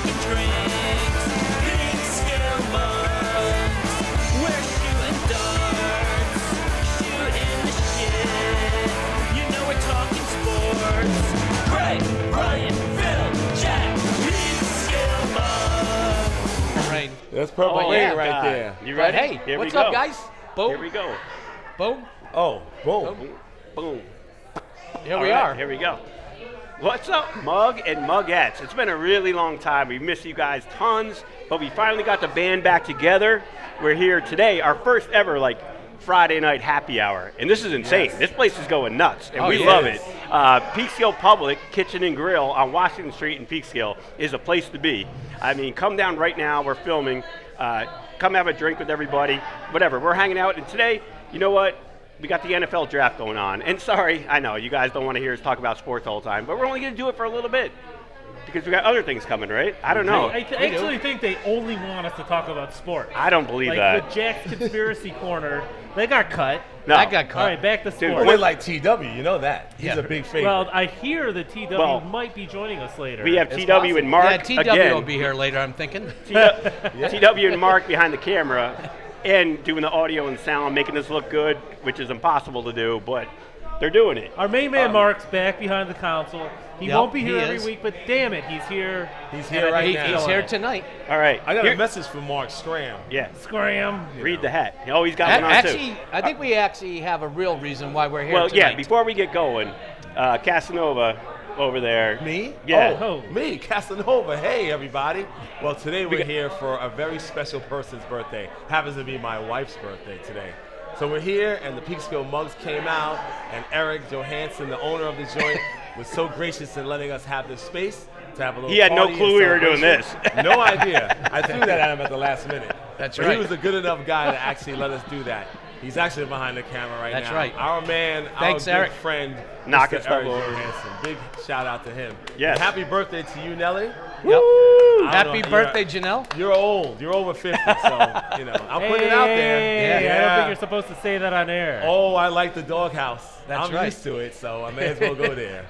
talking drinks. PeekskillMugs. We're shooting darts. Shooting the shit. You know we're talking sports. Greg, Ryan, Phil, Jack. PeekskillMugs. Rain. That's purple rain right there. You ready? Hey, Here what's we go. up, guys? Boom. Here we go. Boom. Oh, boom. Boom. Here All we right, are. Here we go. What's up, Mug and Mugettes? It's been a really long time. We missed you guys tons, but we finally got the band back together. We're here today, our first ever Friday night happy hour, and this is insane. Yes. This place is going nuts, and Oh, we it love is. it. Peekskill Public Kitchen and Grill on Washington Street in Peekskill is a place to be. I mean, come down right now. We're filming. Come have a drink with everybody. Whatever. We're hanging out, and today, you know what? We got the NFL draft going on. And sorry, I know you guys don't want to hear us talk about sports all the time, but we're only going to do it for a little bit because we got other things coming, right? I don't know. I actually think they only want us to talk about sports. I don't believe like that. with Jack's conspiracy corner, they got cut. No. I got cut. All right, back to Dude, sports. We're like TW, you know that. He's Yeah. a big favorite. Well, I hear that TW Well, might be joining us later. We have It's TW and Mark Yeah, TW again. will be here later, I'm thinking. TW and Mark behind the camera and doing the audio and sound, making this look good, which is impossible to do, but they're doing it. Our main man Mark's back behind the console. He Yep, won't be here he every is. week, but damn it, he's here. He's here right He- now. he's here tonight. All right. I got Here- a message from Mark Scram. Yeah. Scram. Read the hat. Oh, he's got one on Actually, too. I think we actually have a real reason why we're here Well, tonight. yeah, before we get going, Casanova over there. Me? Yeah. Oh, me, Casanova. Hey, everybody. Well, today we're here for a very special person's birthday. Happens to be my wife's birthday today. So we're here, and the Peekskill Mugs came out, and Eric Johansson, the owner of the joint, was so gracious in letting us have this space to have a little He had no party clue and we were doing celebration. No idea. I threw that at him at the last minute. That's But right. he was a good enough guy to actually let us do that. He's actually behind the camera right That's now. right. Our man, Thanks, our good Eric. friend, Knocking Mr. stuff Eric over. Johansson. Big shout out to him. Yes. And happy birthday to you, Nelly. Yep. I Happy don't know, birthday, Janelle. You're old. You're over 50, so, you know, I'm putting it out there. Hey, I don't Yeah. think you're supposed to say that on air. Oh, I like the doghouse. That's I'm right. used to it, so I may as well go there.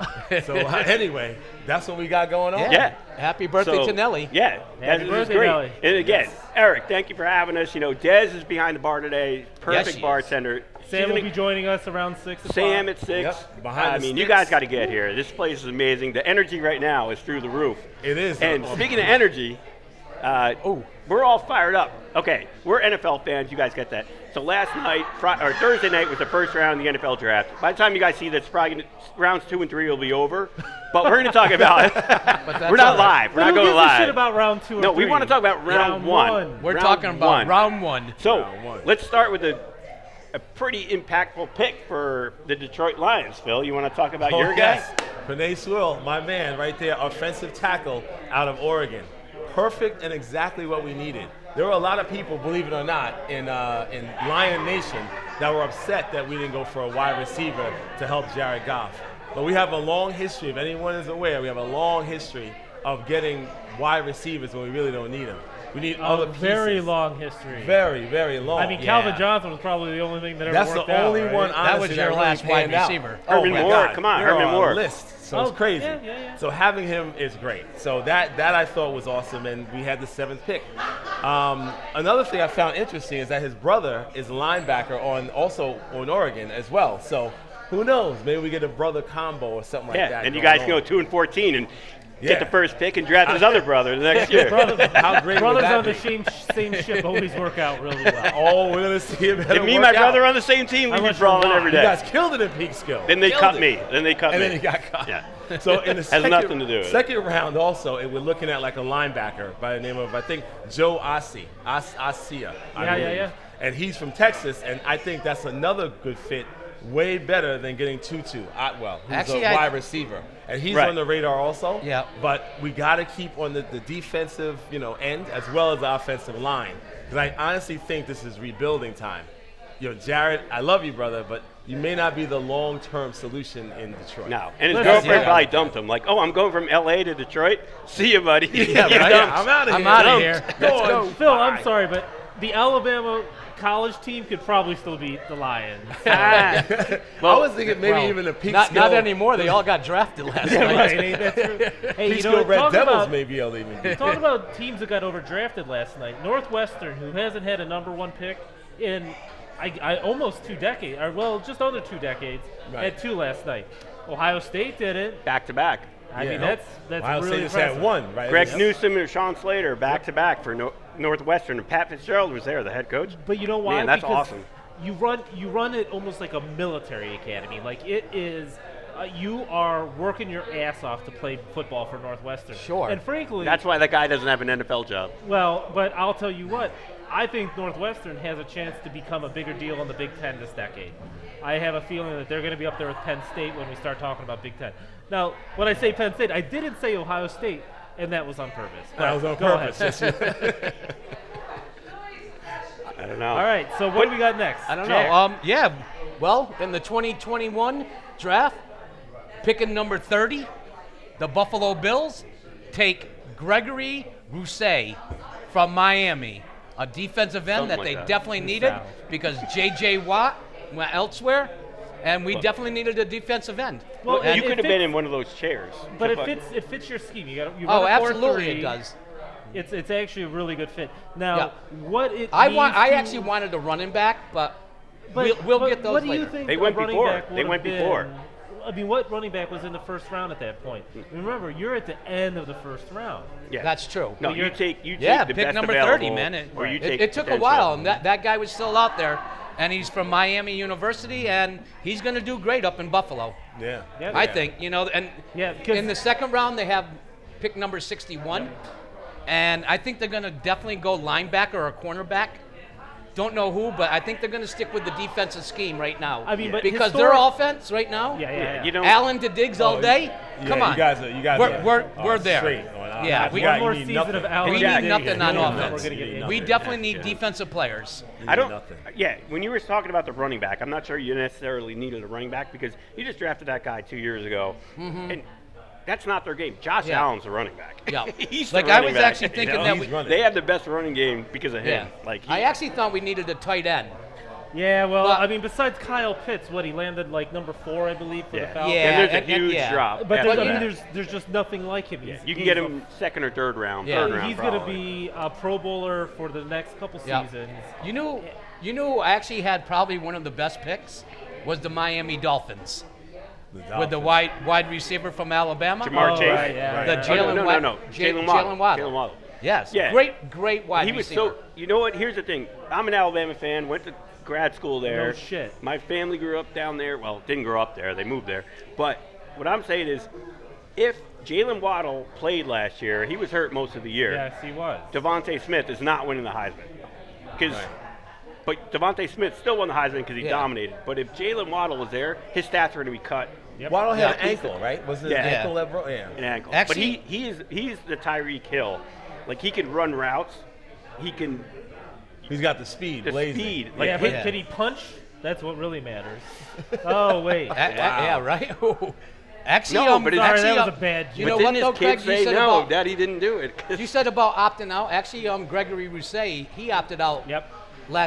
So anyway, that's what we got going on. Yeah. Happy birthday So, to Nelly. Yeah, Happy that is birthday, great. Nelly. And again, Eric, thank you for having us. You know, Dez is behind the bar today. Perfect she is. bartender. Sam She's will gonna- be joining us around 6 o'clock. Sam at 6. Yep, behind I the mean, you sticks. guys got to get here. This place is amazing. The energy right now is through the roof. It is. And speaking of energy, we're all fired up. Okay, we're NFL fans. You guys get that. So last night, or Thursday night, was the first round of the NFL draft. By the time you guys see this, probably rounds 2 and 3 will be over. But we're going to talk about it. that's We're not all right. live. We're Who not going gives a live. shit about round 2 or No, 3? we want to talk about round one. We're Round talking about one. round one. So Round one. let's start with a pretty impactful pick for the Detroit Lions. Phil, you want to talk about your guy? Yes. Penei Sewell, my man, right there, offensive tackle out of Oregon. Perfect and exactly what we needed. There were a lot of people, believe it or not, in Lion Nation that were upset that we didn't go for a wide receiver to help Jared Goff. But we have a long history, if anyone is aware, we have a long history of getting wide receivers when we really don't need them. We need other A pieces. very long history. Very, very long. I mean, Yeah. Calvin Johnson was probably the only thing that ever That's worked the out, only right? one, That honestly, was your really last wide panned out. receiver. Herman my Moore, God. come on, You're Herman on Moore. a list, so Oh, it's crazy. yeah. So having him is great. So that I thought was awesome, and we had the 7th pick. Another thing I found interesting is that his brother is a linebacker also on Oregon as well. So who knows? Maybe we get a brother combo or something like Yeah, that. and you going guys can go on. 2 and 14 and Yeah. get the first pick and draft his other brother the next year. How great would Brothers that on the be? same ship always work out really well. Oh, we're gonna see him. If me and my brother are on the same team, we'd be Unless you're brawling not. every You day. guys killed it in Peekskill. Then they Killed cut it. me. Then they cut And me. then he got caught. Yeah. So in the Has nothing to do with it. second round also, we're looking at like a linebacker by the name of, I think, Joe Asia. Yeah. And he's from Texas, and I think that's another good fit, way better than getting Tutu Atwell, who's Actually, a I- wide receiver. And he's Right. on the radar also. Yeah. But we got to keep on the defensive, end as well as the offensive line. Because I honestly think this is rebuilding time. Jared, I love you, brother, but you may not be the long-term solution in Detroit. No. And his Listen, girlfriend yeah. probably dumped him. Like, oh, I'm going from L.A. to Detroit. See you, buddy. Yeah, You right? dumped. I'm out of here. I'm outta Dumped. here. Go on. Phil, Bye. I'm sorry, but the Alabama college team could probably still beat the Lions. I was thinking maybe Well, even the Peekskill. not anymore. They all got drafted last Yeah, night. right, ain't that true? Hey, you know Peekskill what? Red Talk Devils about, may be able to even beat. talk about teams that got overdrafted last night. Northwestern, who hasn't had a #1 pick in I almost 2 decades, or well, just under 2 decades, Right. had 2 last night. Ohio State did it. Back to back. I mean, Yeah. that's Ohio really State just impressive. had one, right? Greg Yep. Newsom and Sean Slater back to back for Northwestern, and Pat Fitzgerald was there, the head coach. But you know why? Man, that's Because awesome. You run it almost like a military academy. Like it is, you are working your ass off to play football for Northwestern. Sure. And frankly, That's why that guy doesn't have an NFL job. well, but I'll tell you what, I think Northwestern has a chance to become a bigger deal in the Big Ten this decade. I have a feeling that they're going to be up there with Penn State when we start talking about Big Ten. Now, when I say Penn State, I didn't say Ohio State, and that was on purpose. That was on Go purpose. ahead. I don't know. All right, so what do we got next? I don't Jack? know. Yeah. Well, in the 2021 draft, picking number 30, the Buffalo Bills take Gregory Rousseau from Miami, a defensive end Something that they like that. definitely needed South. because J.J. Watt went elsewhere, and we definitely needed a defensive end. Well, Well, you it could have fits- been in one of those chairs. But To it fuck- fits your scheme. You run Oh, a absolutely 4-3. it does. It's actually a really good fit. Now, Yeah. what it I needs to- actually wanted a running back, but we'll but get those what later. do you think They a went running before. back They would went have before. been? I mean, what running back was in the first round at that point? Remember, you're at the end of the first round. Yeah. That's true. No, But you you're- take Yeah, the pick best number available, 30, man. or you It take took a potential. while, and that guy was still out there, and he's from Miami University, and he's going to do great up in Buffalo. Yeah. Yeah. I think, and Yeah, because in the second round they have pick number 61, and I think they're going to definitely go linebacker or cornerback. Don't know who, but I think they're going to stick with the defensive scheme right now. I mean, but because historic- their offense right now, yeah. You don't. Allen to Diggs all day. Yeah, Come on, You guys we're there. straight on Yeah, offense. we- You got- one more you need season nothing. of Allen. we Jack, need nothing on Yeah, offense. We're gonna get We nothing. definitely need Yeah. defensive players. I don't. nothing. Yeah, when you were talking about the running back, I'm not sure you necessarily needed a running back because you just drafted that guy 2 years ago, and that's not their game. Josh Yeah. Allen's a running back. Yeah. He's the Like, I running was back, actually you thinking know? that He's we- running. They have the best running game because of Yeah. him. Like I actually thought we needed a tight end. Yeah, well, But- I mean, besides Kyle Pitts, what he landed like number 4, I believe, for the Yeah. Falcons. Yeah, and there's a and- huge yeah. drop. But after there's, I that. mean, there's just nothing like him. Yeah, He's- you can he's get a- him second or third round. Yeah. Third round. He's going to probably. be a Pro Bowler for the next couple Yeah. seasons. You knew I actually had probably one of the best picks was the Miami Dolphins with the wide receiver from Alabama. Jamar Oh, Chase. right, yeah, The right. Jalen no, Waddle. no, no. Jalen Waddle. Waddle. Jalen Waddle. Yes. Yeah. Great wide He was receiver. so. You know what? Here's the thing. I'm an Alabama fan. Went to grad school there. No shit. My family grew up down there. Well, didn't grow up there. They moved there. But what I'm saying is, if Jalen Waddle played last year, he was hurt most of the year. Yes, he was. Devontae Smith is not winning the Heisman. Because, Right. but Devontae Smith still won the Heisman because he Yeah. dominated. But if Jalen Waddle was there, his stats are going to be cut Yep. Waddle had Yeah. an ankle, right? Was it Yeah. his ankle that broke? Yeah. an ankle. Actually- but he's the Tyreek Hill. Like he can run routes. He can He's got the speed, the blazing. speed. Like yeah, hit, but yeah. can he punch? That's what really matters. Oh, wait. Yeah, right. Actually, No, but it's- Sorry, actually, that was a bad You joke. know but what didn't though, his Craig? kid You say said no, about Daddy didn't do it. you said about opting out. Actually, Gregory Rousseau, he opted out. Yep.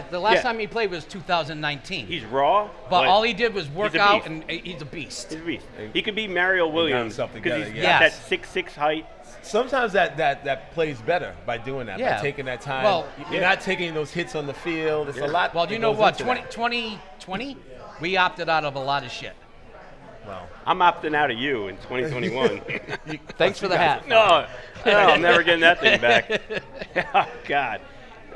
The last Yeah. time he played was 2019. He's raw, but all he did was work he's a out, beast. and he's a beast. He's a beast. He could be Mario Williams himself because together, he's yeah. got Yes. that 6'6" height. Sometimes that plays better by doing that, Yeah. by taking that time. Well, You're not taking those hits on the field. It's a lot. Well, that you know goes what? into that. 2020, we opted out of a lot of shit. Well, I'm opting out of you in 2021. Thanks for the hat. no, I'm never getting that thing back. Oh, God.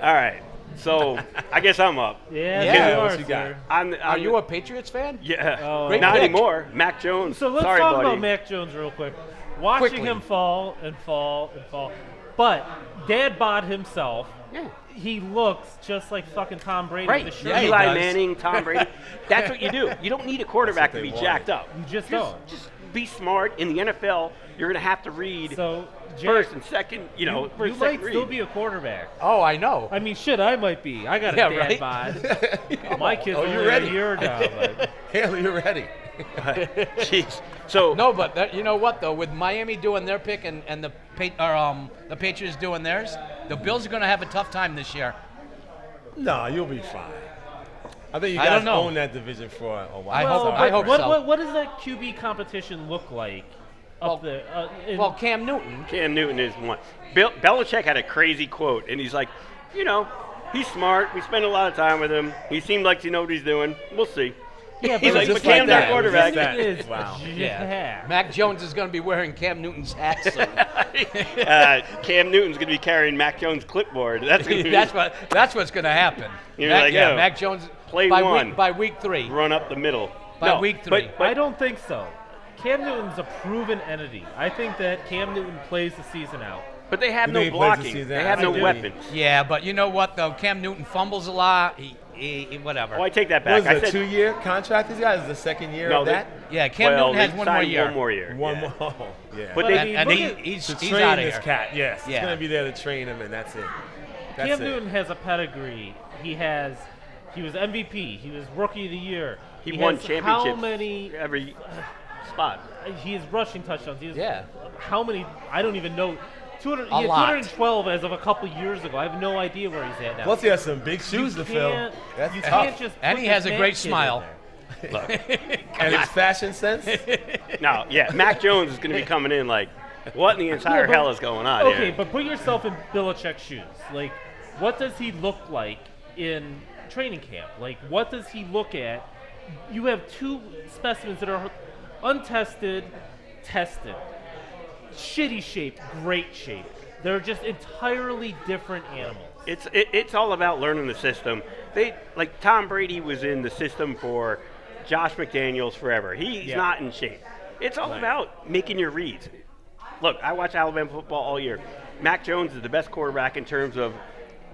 All right. So I guess I'm up. Yeah, Yeah, you what are, you got? sir. I'm Are you a Patriots fan? Yeah. Oh. Great Not pick. anymore. Mac Jones. So let's Sorry, talk buddy. about Mac Jones real quick. Watching Quickly. him fall and fall and fall. But Dad bod himself. Yeah. He looks just like fucking Tom Brady Right, with the shirt. yeah, he Eli does. Manning, Tom Brady. That's what you do. You don't need a quarterback to That's be what they jacked up. You just don't. Just be smart. In the NFL, you're going to have to read So, Jack, first and second, you first might second still read. be a quarterback. Oh, I know. I mean, shit, I might be. I got a Yeah, dad right? bod. My kid's Oh, you're only ready. a year now. But Haley, you're ready. Jeez. So No, but you know what though? With Miami doing their pick and the Patriots doing theirs, the Bills are going to have a tough time this year. No, you'll be fine. I think you I guys don't know. own that division for a while. I Well, hope- but I hope what, so. what does that QB competition look like up there? Well, Cam Newton. Cam Newton is one. Belichick had a crazy quote, and he's like, he's smart. We spend a lot of time with him. He seems like he knows what he's doing. We'll see. yeah, He's like, just but Cam's like our that. quarterback. Just that. Is, Wow. Yeah. Mac Jones is going to be wearing Cam Newton's hat soon. Cam Newton's going to be carrying Mac Jones' clipboard. That's gonna be that's what's going to happen. You're like, yo, Mac Jones play by one. by week 3. run up the middle. By week 3. But I don't think so. Cam Newton's a proven entity. I think that Cam Newton plays the season out. But they have You no think he plays the blocking. season They out? have I no do. weapons. Yeah, but you know what though? Cam Newton fumbles a lot. He whatever. Oh, I take that What back. is I it, said a 2-year contract he's got? Is the second year No, of that? Yeah, Cam well, Newton has they one more signed year. One more year. One yeah. more. Yeah. But But they, I mean, And look he, at- he's to he's train out of this here. cat, yes. He's Yeah. going to be there to train him, and that's it. That's Cam it. Newton has a pedigree. He was MVP. He was Rookie of the Year. he won has championships How many? every spot. He has rushing touchdowns. He has Yeah. How many? I don't even know. 200. A He had lot. 212 as of a couple years ago. I have no idea where he's at now. Plus, he has some big shoes to fill. can't- That's you tough. can't just And put he this has a man great kid in smile. there. Look, And his fashion sense. no, yeah, Mac Jones is going to be coming in like, what in the entire Yeah, but- hell is going on Okay, here? but put yourself in Belichick's shoes. Like, what does he look like in training camp? Like, what does he look at? You have two specimens that are untested, tested. Shitty shape, great shape. They're just entirely different animals. It's all about learning the system. Like Tom Brady was in the system for Josh McDaniels forever. He's not in shape. It's all about making your reads. Look, I watch Alabama football all year. Mac Jones is the best quarterback in terms of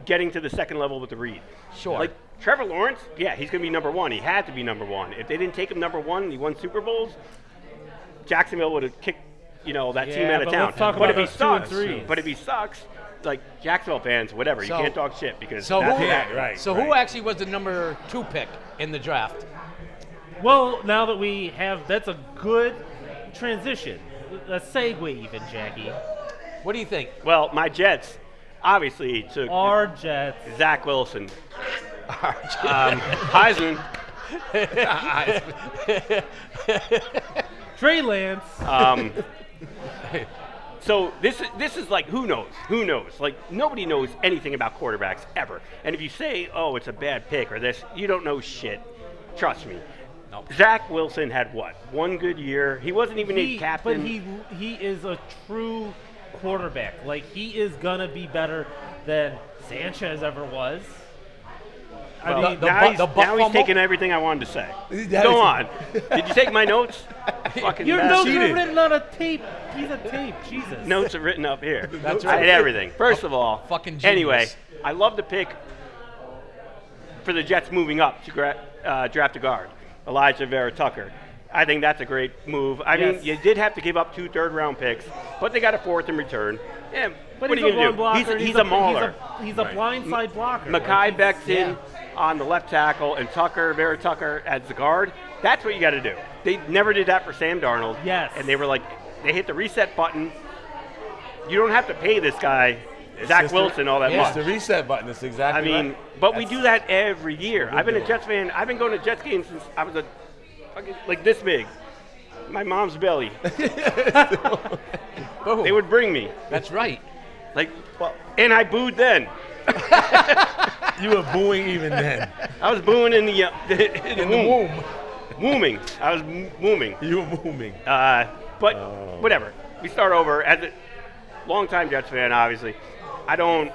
getting to the second level with the read. Sure. Like Trevor Lawrence, yeah, he's going to be number one. He had to be number one. If they didn't take him number one and he won Super Bowls, Jacksonville would have kicked, team out of Yeah, town. but let's talk But about if he those 2 and sucks, 3s. but if he sucks, like Jacksonville fans, whatever, you So- can't talk shit because So that's who, it. right. so who actually was the number 2 pick in the draft? Well, now that we have, that's a good transition. A segue even, Jackie. What do you think? Well, my Jets obviously took Our Jets. Zach Wilson. Heisman. Trey Lance. So this is like who knows? Who knows? Like nobody knows anything about quarterbacks ever. And if you say, "Oh, it's a bad pick" or this, you don't know shit. Trust me. Nope. Zach Wilson had what? One good year. He wasn't even a captain. But he is a true quarterback. Like, he is going to be better than Sanchez ever was. Well, I mean, now he's fumble? taking everything I wanted to say. That Go is- on. Did you take my notes? Fucking your bastard. notes are cheated. written on a tape. Piece of tape. Jesus. Notes are written up here. That's I right. had everything. First of all, Fucking genius. anyway, I love the pick for the Jets moving up to draft a guard, Elijah Vera Tucker. I think that's a great move. I mean, Yes. you did have to give up 2 third-round picks, but they got a 4th in return. Yeah, But what he's are a you going to run do? blocker. He's a mauler. He's a blindside blocker. Makai Becton yeah. on the left tackle and Vera Tucker as the guard. That's what you got to do. They never did that for Sam Darnold. Yes. And they were like, they hit the reset button. You don't have to pay this guy, Zach just Wilson, all that yeah. It's much. the reset button. That's I exactly mean, right. but we do that every year. I've been a Jets fan. I've been going to Jets games since I was like this big. My mom's belly. Boom. They would bring me. That's right. Like, and I booed then. You were booing even then. I was booing in the In the womb. Wooming. I was wooming. You were booming. But whatever. We start over. As a longtime Jets fan, obviously, I'm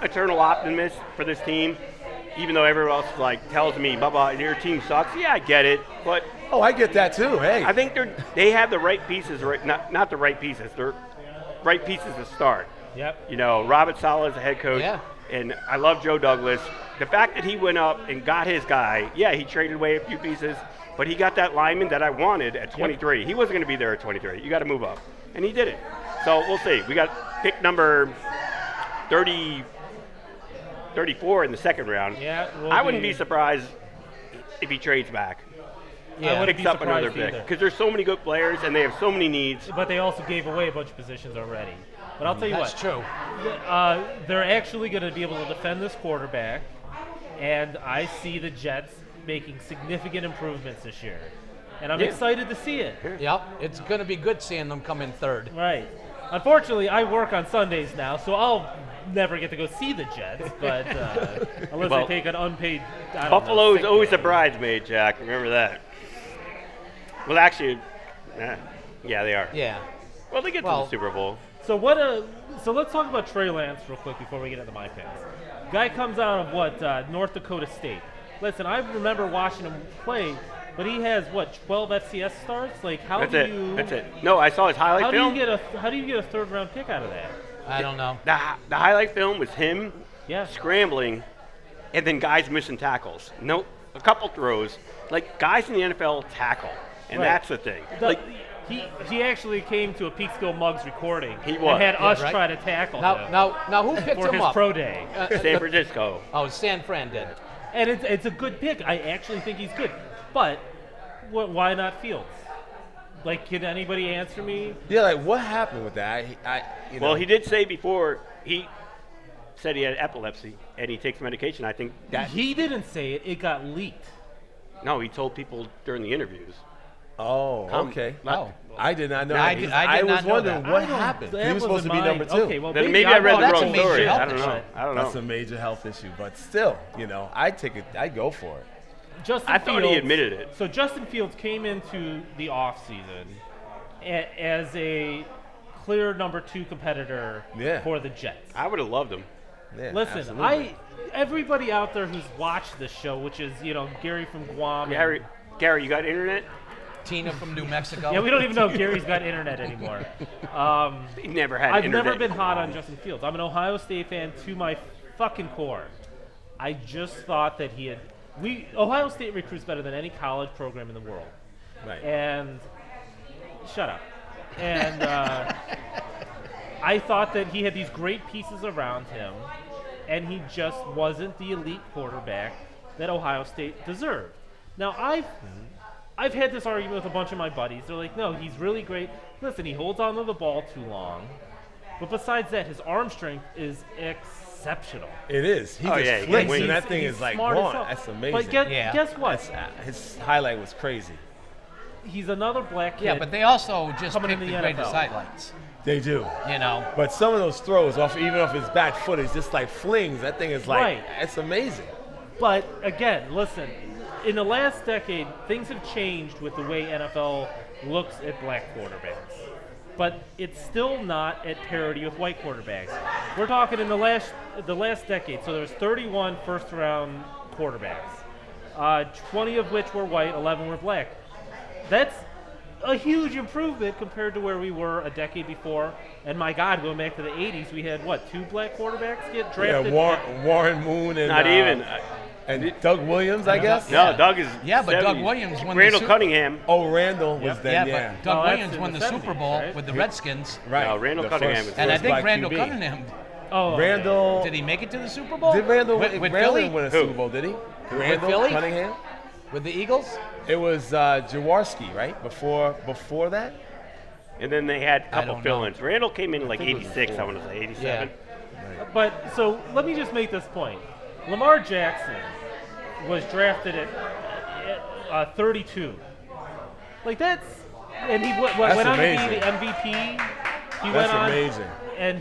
eternal optimist for this team. Even though everyone else like tells me, "Bubba, your team sucks." Yeah, I get it, but Oh, I get that too. Hey. I think they have the right pieces. Right, not the right pieces. They're right pieces to start. Yep. You know, Robert Saleh is the head coach, Yeah. and I love Joe Douglas. The fact that he went up and got his guy, yeah, he traded away a few pieces, but he got that lineman that I wanted at 23. He wasn't going to be there at 23. You got to move up, and he did it. So we'll see. We got pick number 34 in the second round. Yeah, I wouldn't be surprised if he trades back. I wouldn't Picks be up another surprised pick either. because there's so many good players and they have so many needs. But they also gave away a bunch of positions already. But I'll tell you That's what. true. They're actually going to be able to defend this quarterback, and I see the Jets making significant improvements this year. And I'm excited to see it. Yep, it's going to be good seeing them come in third. Right. Unfortunately, I work on Sundays now, so I'll never get to go see the Jets, but unless I take an unpaid, Buffalo's sick always day. a bridesmaid, Jack. Remember that. Well, actually, yeah, they are. Yeah. Well, they get to the Super Bowl. So so let's talk about Trey Lance real quick before we get into my picks. Guy comes out of North Dakota State. Listen, I remember watching him play, but he has 12 FCS starts. Like how That's do it. you? That's it. No, I saw his highlight How film. do you get a third round pick out of that? I don't know. The highlight film was him Yeah. scrambling, and then guys missing tackles. No, a couple throws. Like guys in the NFL tackle, and Right. that's the thing. He actually came to a PeekskillMugs recording. He was. And had us right. try to tackle Now, him now, who picked for him his up? pro day. San Francisco. Oh, San Fran did. And it's a good pick. I actually think he's good. But why not Fields? Like, can anybody answer me? Yeah, like what happened with that? You know. Well, he did say before he said he had epilepsy and he takes medication. I think that He didn't say it. It got leaked. no, he told people during the interviews. Oh, Come. okay. Oh. I did not know. I that. did I not was know wondering that. what I don't- happened. that He was supposed to be wasn't number mine. 2. Okay, well, Then maybe I read thought the that's a wrong major story. health I don't know. issue. I don't know. That's a major health issue, but still, you know, I'd take it. I'd go for it. Justin I thought Fields, he admitted it. So Justin Fields came into the offseason as a clear number 2 competitor Yeah. for the Jets. I would have loved him. Yeah, Listen, absolutely. everybody out there who's watched this show, which is Gary from Guam. and- Gary, you got internet? Tina from New Mexico. Yeah, we don't even know if Gary's got internet anymore. He never had I've internet. never been hot on Justin Fields. I'm an Ohio State fan to my fucking core. I just thought that Ohio State recruits better than any college program in the world. Right. And shut up. And I thought that he had these great pieces around him, and he just wasn't the elite quarterback that Ohio State deserved. Now, I've had this argument with a bunch of my buddies. They're like, no, he's really great. Listen, he holds on to the ball too long. But besides that, his arm strength is exceptional. It is. He Oh, just yeah, he flicks, can wing. and that thing He's is like smart as gone. hell. That's amazing. But Yeah. guess what? His highlight was crazy. He's another black kid. Yeah, but they also just Coming picked in the the greatest NFL. highlights. They do. You know. But some of those throws, even off his back foot, is just like flings. That thing is like, Right. it's amazing. But again, listen, in the last decade, things have changed with the way NFL looks at black quarterbacks. But it's still not at parity with white quarterbacks. We're talking in the last decade. So there's 31 first-round quarterbacks, 20 of which were white, 11 were black. That's a huge improvement compared to where we were a decade before. And my God, going back to the 80s, we had 2 black quarterbacks get drafted? Yeah, Warren Moon and Not even. and Doug Williams, I guess. No, Doug is. Yeah, but Doug 70s. Williams won the Randall Super- Cunningham. Oh, Randall was Yeah, then. Yeah, but Doug Oh, that's Williams in won the the Super 70s, Bowl right? with the Redskins. right. No, Randall The Cunningham first- is- And I first think black Randall QB. Cunningham, Oh, okay. Randall. did he make it to the Super Bowl? Did Randall with Randall Philly? didn't win a Who? Super Bowl, did he? Randall Philly? Cunningham? With the Eagles? It was Jaworski, right? Before that? And then they had a I couple don't know. fill-ins. Randall came in like think it was 86, I before. want to say, 87. But so let me just make this point. Lamar Jackson was drafted at 32. Like and he went That's on to amazing. be the MVP. He That's went on, amazing. and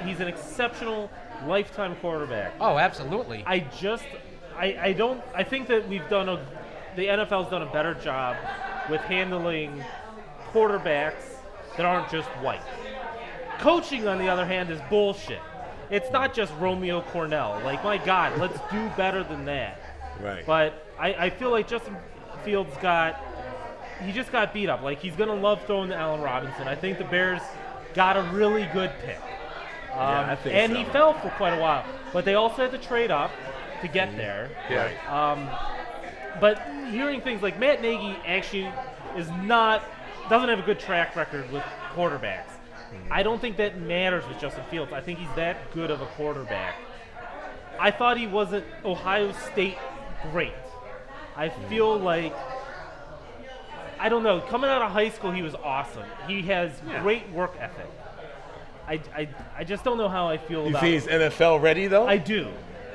he's an exceptional lifetime quarterback. Oh, absolutely. I think that the NFL's done a better job with handling quarterbacks that aren't just white. Coaching, on the other hand, is bullshit. It's not just Romeo Cornell. Like, my God, let's do better than that. Right. But I feel like Justin Fields just got beat up. Like, he's going to love throwing to Allen Robinson. I think the Bears got a really good pick. I think and so. he fell for quite a while. But they also had to trade up to get there. Yeah. But hearing things like Matt Nagy actually doesn't have a good track record with quarterbacks. I don't think that matters with Justin Fields. I think he's that good of a quarterback. I thought he wasn't Ohio State great. I feel like, I don't know, coming out of high school he was awesome. He has great work ethic. I just don't know how I feel You about think he's NFL ready though? I do.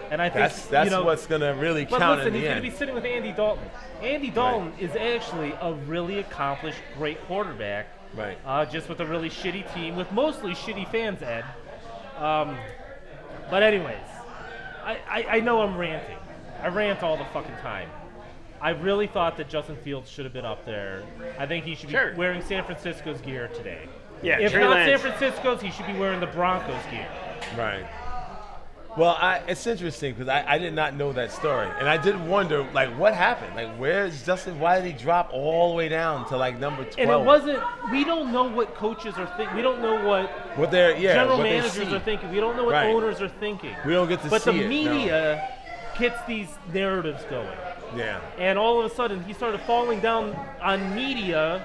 And I think that's you know, what's gonna really but count listen, in the he's end. going to be sitting with Andy Dalton. Andy Dalton is actually a really accomplished, great quarterback. Right. Just with a really shitty team, with mostly shitty fans, Ed. But anyways, I know I'm ranting. I rant all the fucking time. I really thought that Justin Fields should have been up there. I think he should be wearing San Francisco's gear today. Yeah, if Trey not Lance. San Francisco's, he should be wearing the Broncos gear. Right. Well, it's interesting because I did not know that story, and I did wonder, like, what happened? Like, where's Justin? Why did he drop all the way down to like number 12? And it wasn't. We don't know what coaches are thinking. We don't know what general managers are thinking. We don't know what owners are thinking. We don't get to but see the it. media gets these narratives going. Yeah. And all of a sudden, he started falling down on media,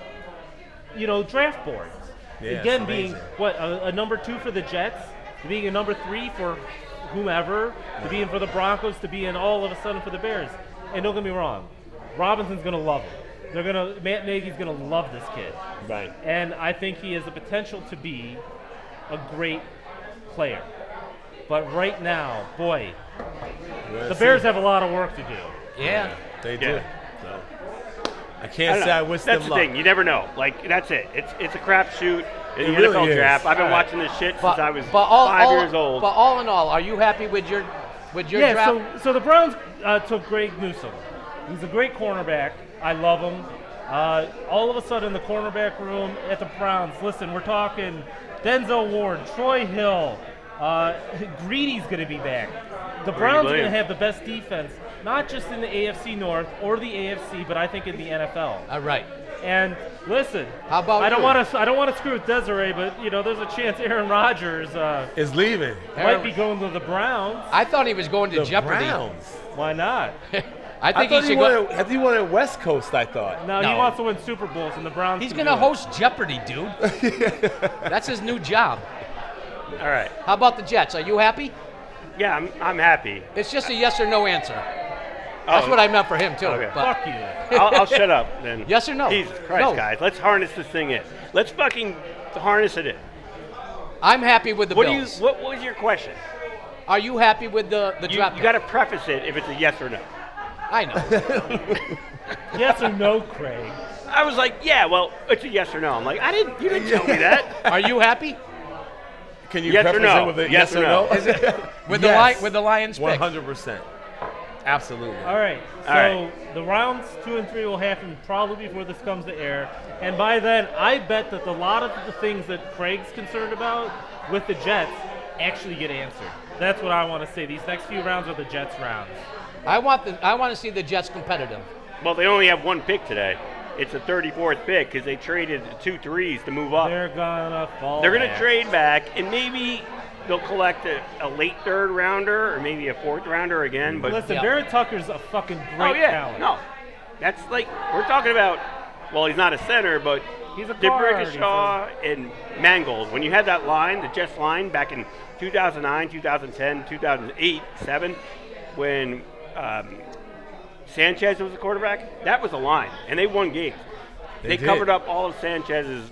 draft boards. Yeah, Again, it's being amazing. a number 2 for the Jets, being a number 3 for whomever, to being for the Broncos, to being all of a sudden for the Bears. And don't get me wrong, Robinson's gonna love him. Matt Nagy's gonna love this kid. Right. And I think he has the potential to be a great player. But right now, boy, the Bears have a lot of work to do. Yeah. They do. Yeah. So, I can't say I wish them That's the luck. thing. You never know. Like, that's it. It's a crapshoot in the really NFL is. draft. I've been All right. watching this shit since I was But 5 years old. But all in all, are you happy with your Yeah, draft? so the Browns took Greg Newsome. He's a great cornerback. I love him. All of a sudden, the cornerback room at the Browns, listen, we're talking Denzel Ward, Troy Hill, Greedy's going to be back. The Browns are going to have the best defense, not just in the AFC North or the AFC, but I think in the NFL. Right. And listen, How about I don't you? want to screw with Desiree, but there's a chance Aaron Rodgers Is leaving. might be going to the Browns. I thought he was going to The Jeopardy. Browns. Why not? I think thought he should go. he wanted West Coast, I thought. No, he No. wants to win Super Bowls, and the Browns. He's can going to do it. host Jeopardy, dude. That's his new job. All right. How about the Jets? Are you happy? Yeah, I'm happy. It's just a yes or no answer. That's what I meant for him, too. Okay. But Fuck you. I'll shut up then. Yes or no? Jesus Christ, No. guys. Let's harness this thing in. Let's fucking harness it in. I'm happy with the Bills. What was your question? Are you happy with the You draft? got to preface it if it's a yes or no. I know. Yes or no, Craig? I was like, yeah, well, it's a yes or no. I'm like, you didn't tell me that. Are you happy Can you Yes or preface no? it with a Yes yes, or or no? no? Is it with Yes. the Lions pick? 100%. Absolutely. All right. So All right. the rounds 2 and 3 will happen probably before this comes to air, and by then, I bet that a lot of the things that Craig's concerned about with the Jets actually get answered. That's what I want to say. These next few rounds are the Jets rounds. I want to see the Jets competitive. Well, they only have one pick today. It's a 34th pick because they traded 2 threes to move up. They're gonna fall. They're going to back. trade back, and maybe they'll collect a late 3rd rounder or maybe a 4th rounder again. But Listen, Yeah. Barrett Tucker's a fucking great talent. no, that's like we're talking about. Well, he's not a center, but He's a guard. DeBrickashaw and Mangold. When you had that line, the Jets line, back in 2009, 2010, 2008, 7, when Sanchez was the quarterback, that was a line, and they won games. They did. covered up all of Sanchez's,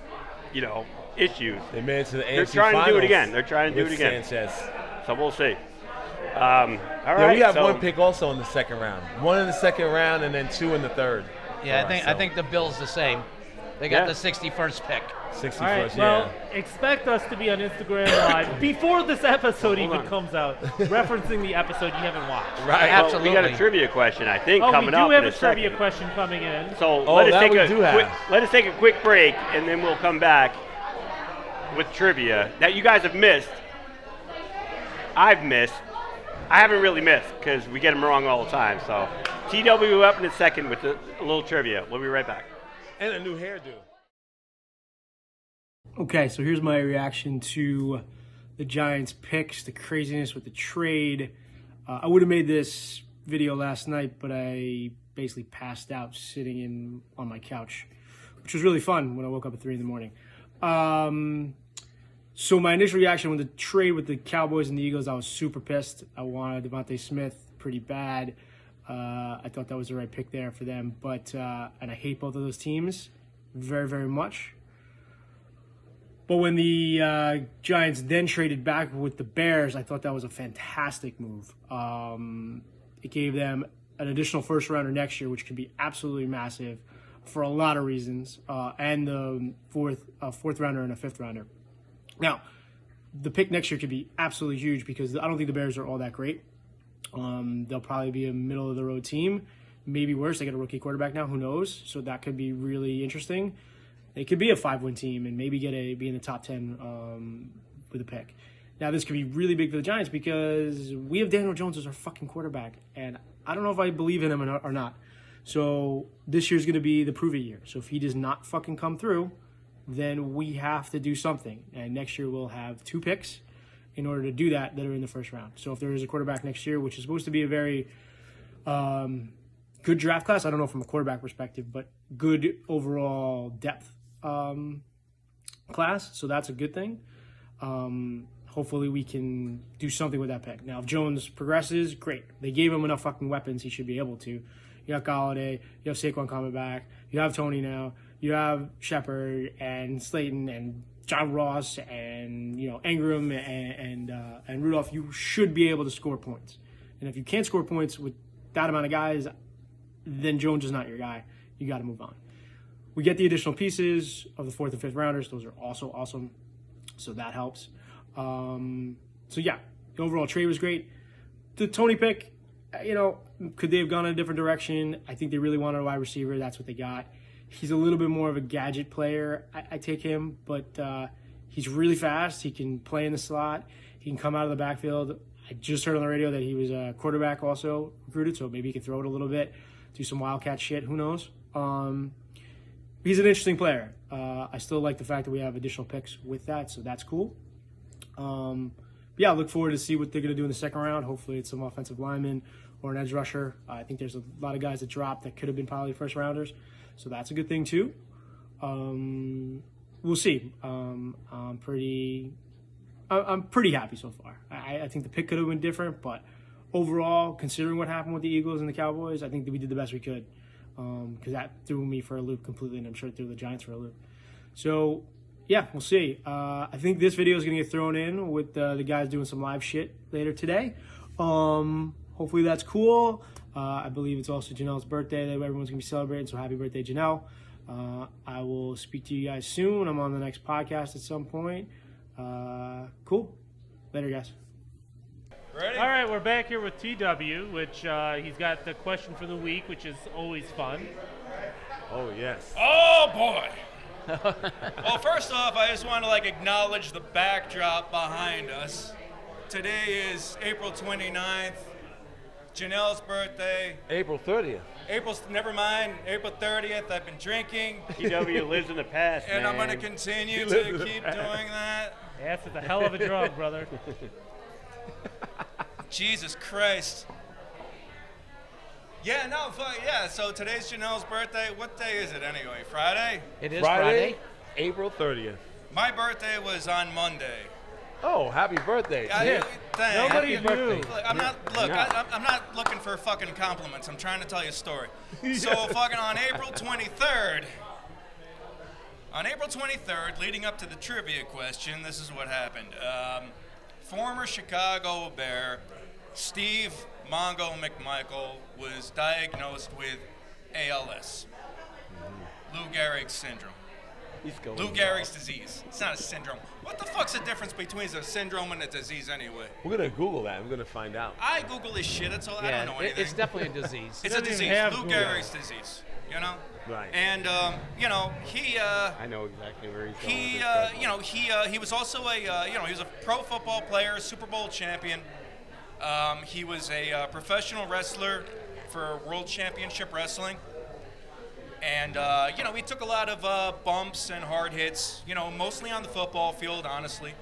issues. They made it to the AFC They're trying to do it Finals again. They're trying to do with it again. Sanchez. So we'll see. All right. Yeah, we have so one pick also in the second round. 1 in the second round and then 2 in the third. Yeah, for us, I so think the Bills the same. They got Yeah. the 61st pick. 61st, All right, yeah. well, expect us to be on Instagram Live before this episode Hold even on. comes out, referencing the episode you haven't watched. Right. Well, Absolutely. we got a trivia question, I think, Oh, coming we do up have in a a trivia second. question coming in. So Oh, let us that take we a do quick, have. let us take a quick break, and then we'll come back with trivia that you guys have missed. I've missed. I haven't really missed because we get them wrong all the time. So TW up in a second with a little trivia. We'll be right back. And a new hairdo. Okay, so here's my reaction to the Giants picks, the craziness with the trade. I would have made this video last night, but I basically passed out sitting on my couch, which was really fun when I woke up at 3 in the morning. So my initial reaction with the trade with the Cowboys and the Eagles, I was super pissed. I wanted Devontae Smith pretty bad. I thought that was the right pick there for them, but and I hate both of those teams very, very much. But when the Giants then traded back with the Bears, I thought that was a fantastic move. It gave them an additional first rounder next year, which could be absolutely massive for a lot of reasons, and the fourth rounder and a fifth rounder. Now, the pick next year could be absolutely huge because I don't think the Bears are all that great. They'll probably be a middle of the road team, maybe worse. They got a rookie quarterback now, who knows? So that could be really interesting. They could be a 5-win team and maybe be in the top 10 with a pick. Now, this could be really big for the Giants because we have Daniel Jones as our fucking quarterback, and I don't know if I believe in him or not. So this year's going to be the prove it year. So if he does not fucking come through, then we have to do something. And next year we'll have 2 picks in order to do that are in the first round. So if there is a quarterback next year, which is supposed to be a very good draft class, I don't know from a quarterback perspective, but good overall depth class. So that's a good thing. Hopefully we can do something with that pick. Now, if Jones progresses, great. They gave him enough fucking weapons, he should be able to. You have Galladay, you have Saquon coming back, you have Tony now, you have Shepard and Slayton and John Ross and Ingram and Rudolph. You should be able to score points. And if you can't score points with that amount of guys, then Jones is not your guy. You got to move on. We get the additional pieces of the 4th and 5th rounders. Those are also awesome. So that helps. So yeah, the overall trade was great. The Tony pick, could they have gone in a different direction? I think they really wanted a wide receiver. That's what they got. He's a little bit more of a gadget player. I take him, but he's really fast. He can play in the slot. He can come out of the backfield. I just heard on the radio that he was a quarterback also recruited, so maybe he can throw it a little bit, do some wildcat shit. Who knows? He's an interesting player. I still like the fact that we have additional picks with that, so that's cool. Yeah, I look forward to see what they're going to do in the second round. Hopefully it's some offensive lineman or an edge rusher. I think there's a lot of guys that dropped that could have been probably first rounders, so that's a good thing too. We'll see. I'm pretty happy so far. I think the pick could have been different, but overall, considering what happened with the Eagles and the Cowboys, I think that we did the best we could, because that threw me for a loop completely, and I'm sure it threw the Giants for a loop. So yeah, we'll see. I think this video is going to get thrown in with the guys doing some live shit later today. Hopefully that's cool. I believe it's also Janelle's birthday that everyone's going to be celebrating, so happy birthday, Janelle. I will speak to you guys soon. I'm on the next podcast at some point. Cool. Later, guys. Ready? All right, we're back here with TW, which he's got the question for the week, which is always fun. Oh, yes. Oh, boy. Well, first off, I just want to acknowledge the backdrop behind us. Today is April 29th, Janelle's birthday. April 30th. Never mind, April 30th. I've been drinking. TW lives in the past, and man. I'm going to continue to keep doing that. Yes, it's a hell of a drug, brother. Jesus Christ. Yeah, no, yeah, so today's Janelle's birthday. What day is it anyway? Friday? It is Friday. April 30th. My birthday was on Monday. Oh, happy birthday. Thanks. Nobody Happy birthday. knew. I'm not looking for fucking compliments. I'm trying to tell you a story. So fucking on April 23rd, leading up to the trivia question, this is what happened. Former Chicago Bear Steve Mongo McMichael was diagnosed with ALS, Lou Gehrig's syndrome. Lou Gehrig's disease. It's not a syndrome. What the fuck's the difference between a syndrome and a disease anyway? We're going to Google that. We're going to find out. I Google this shit. That's all. I don't know anything. It's definitely a disease. It's a doesn't even disease. have Lou Google. Gehrig's disease. Right. And he. I know exactly where he's going. He was also he was a pro football player, Super Bowl champion. He was a professional wrestler for World Championship Wrestling. And, he took a lot of bumps and hard hits, mostly on the football field, honestly.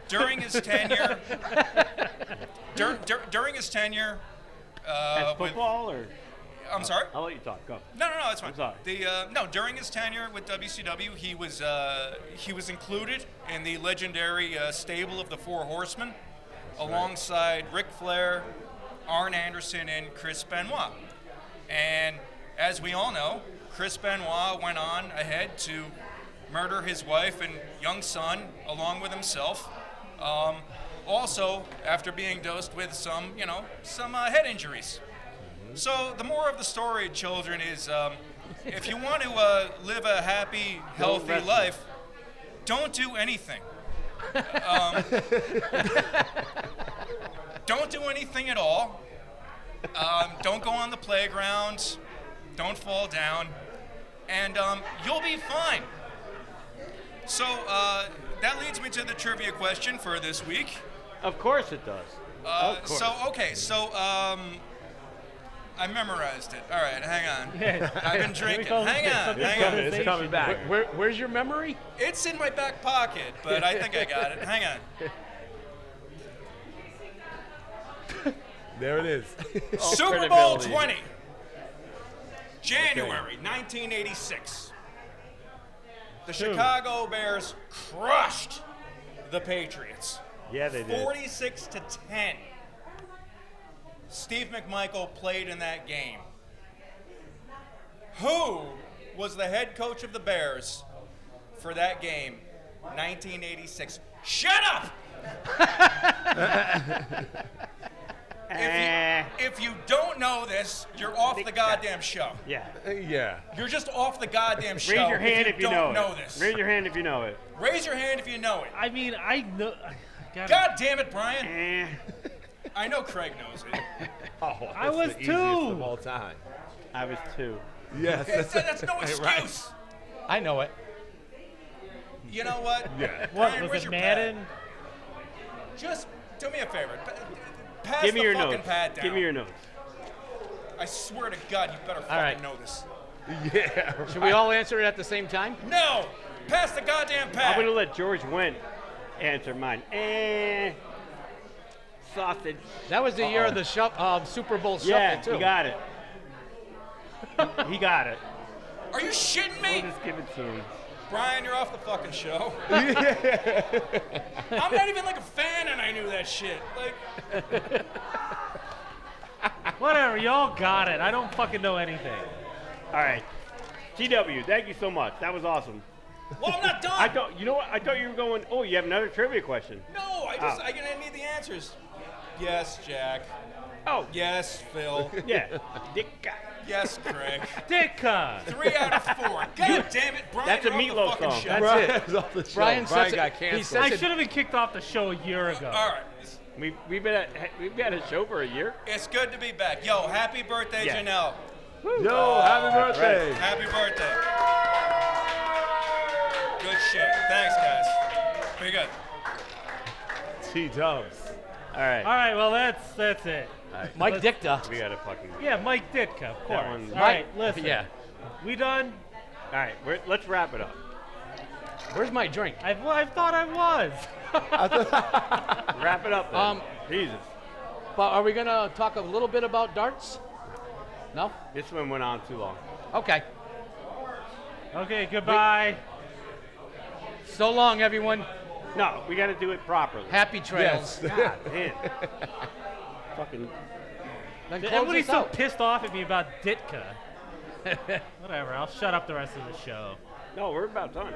During his tenure... during his tenure... As football, or? I'm sorry? I'll let you talk. Go. No, it's fine. I'm sorry. During his tenure with WCW, he was included in the legendary stable of the Four Horsemen, alongside Ric Flair, Arn Anderson, and Chris Benoit. And as we all know, Chris Benoit went on ahead to murder his wife and young son along with himself. Also, after being dosed with some head injuries. So the moral of the story, children, is if you want to live a happy, healthy life, don't do anything. Don't do anything at all. Don't go on the playground. Don't fall down. And you'll be fine. So that leads me to the trivia question for this week. Of course it does. Of course. So I memorized it. All right, hang on. Yeah. I've been drinking. Hang on. It's coming back. Where's your memory? It's in my back pocket, but I think I got it. Hang on. There it is. Super Bowl 20. January 1986. The Chicago Bears crushed the Patriots. Yeah, they did. 46-10. Steve McMichael played in that game. Who was the head coach of the Bears for that game, 1986? Shut up! If you don't know this, you're off the goddamn show. Yeah. Yeah. You're just off the goddamn show. Raise your hand if you don't know this. Raise your hand if you know it. Raise your hand if you know it. I mean, I know. God damn it, Brian. Eh. I know Craig knows it. Oh, I was the easiest 2. of all time. I was 2. Yes. That's no excuse. Right. I know it. You know what? Yeah. What Brian, was where's it, your Madden? pad? Just do me a favor. Pass Give me the your fucking notes. pad down. Give me your notes. I swear to God, you better fucking right. know this. Yeah. Should we all answer it at the same time? No! Pass the goddamn pad. I'm going to let George Wendt answer mine. Sausage. That was the year of the Super Bowl shuffle, Yeah, too. he got it. He got it. Are you shitting We'll me? just give it to him. Brian, you're off the fucking show. I'm not even like a fan and I knew that shit. Like, Whatever, y'all got it. I don't fucking know anything. All right. TW, thank you so much. That was awesome. well, I'm not done. I thought you were going, oh, you have another trivia question. No, I need the answers. Yes, Jack. Oh, Yes, Phil. yeah. Dicka. Yes, Craig. Dicka! 3 out of 4. God damn it, Brian. That's a you're off Meatloaf the fucking song. show. That's Brian it. is off the show. Brian Brian says got it. He canceled. says I it. should have been kicked off the show a year ago. All right. We've had a show for a year. It's good to be back. Yo, happy birthday, Yeah. Janelle. Yo, happy birthday. Happy birthday. Good shit. Thanks, guys. Pretty good. T-Dubs. All right. All right, well, that's it. Mike Dicta. We got to fucking. Yeah, Mike Ditka, of course. one- All right, listen. Yeah. We done? All right. Let's wrap it up. Where's my drink? I thought I was. Wrap it up. Then. Jesus. But are we going to talk a little bit about darts? No? This one went on too long. Okay. Okay, goodbye. So long, everyone. No, we got to do it properly. Happy trails. Yes. God damn. Fucking. Then close Everybody's this so out. pissed off at me about Ditka. Whatever, I'll shut up the rest of the show. No, we're about done.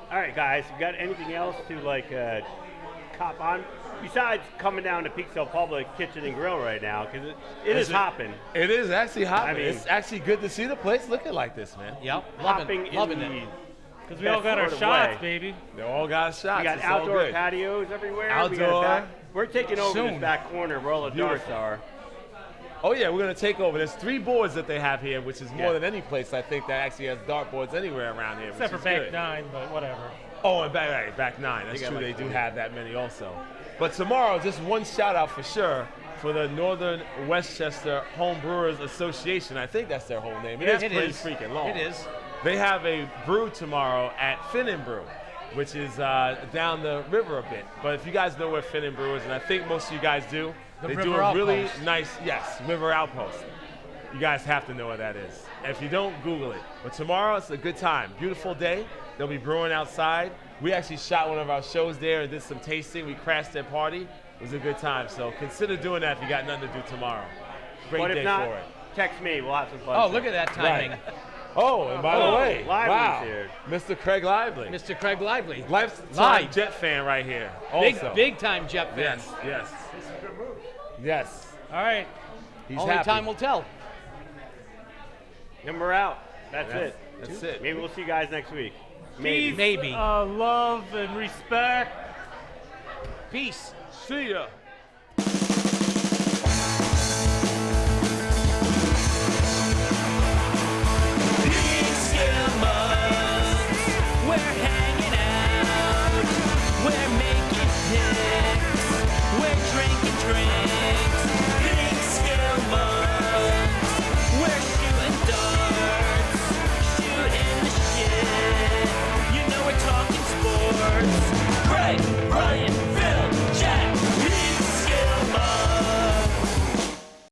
All right, guys. You got anything else to cop on? Besides coming down to Peekskill Public Kitchen and Grill right now, because it is hopping. It is actually hopping. I mean- it's actually good to see the place looking like this, man. Yep. Hopping Loving in it. Because we all got our Best shots, sort of way. baby. They all got shots. We got It's all outdoor good. patios everywhere. Outdoor. We're taking over Soon. this back corner where all the darts Beautiful. are. Oh yeah, we're gonna take over. There's 3 boards that they have here, which is more Yeah. than any place I think that actually has dartboards anywhere around here. Except for which is back good. 9, but whatever. Oh, and back 9. That's got true. like They do 20. have that many also. But tomorrow, just one shout out for sure for the Northern Westchester Home Brewers Association. I think that's their whole name. It is It pretty is. freaking long. It is. They have a brew tomorrow at Finn and Brew, which is down the river a bit. But if you guys know where Finn and Brew is, and I think most of you guys do, The they do River a really Outpost. nice, yes, River Outpost. You guys have to know what that is. If you don't, Google it. But tomorrow, it's a good time. Beautiful day. They'll be brewing outside. We actually shot one of our shows there and did some tasting. We crashed their party. It was a good time. So consider doing that if you got nothing to do tomorrow. Great But day if not, for it. text me. We'll have some fun. Oh, look at that timing. Oh, and by the way, Lively's wow, here. Mr. Craig Lively. Mr. Craig Lively. Lifetime Live. Jet fan right here. Big, Also. big time Jet fan. Yes, yes. Yes. All right. He's Only happy. time will tell. And we're out. That's it. That's it. Maybe we'll see you guys next week. Maybe. Peace, Maybe. love, and respect. Peace. See ya.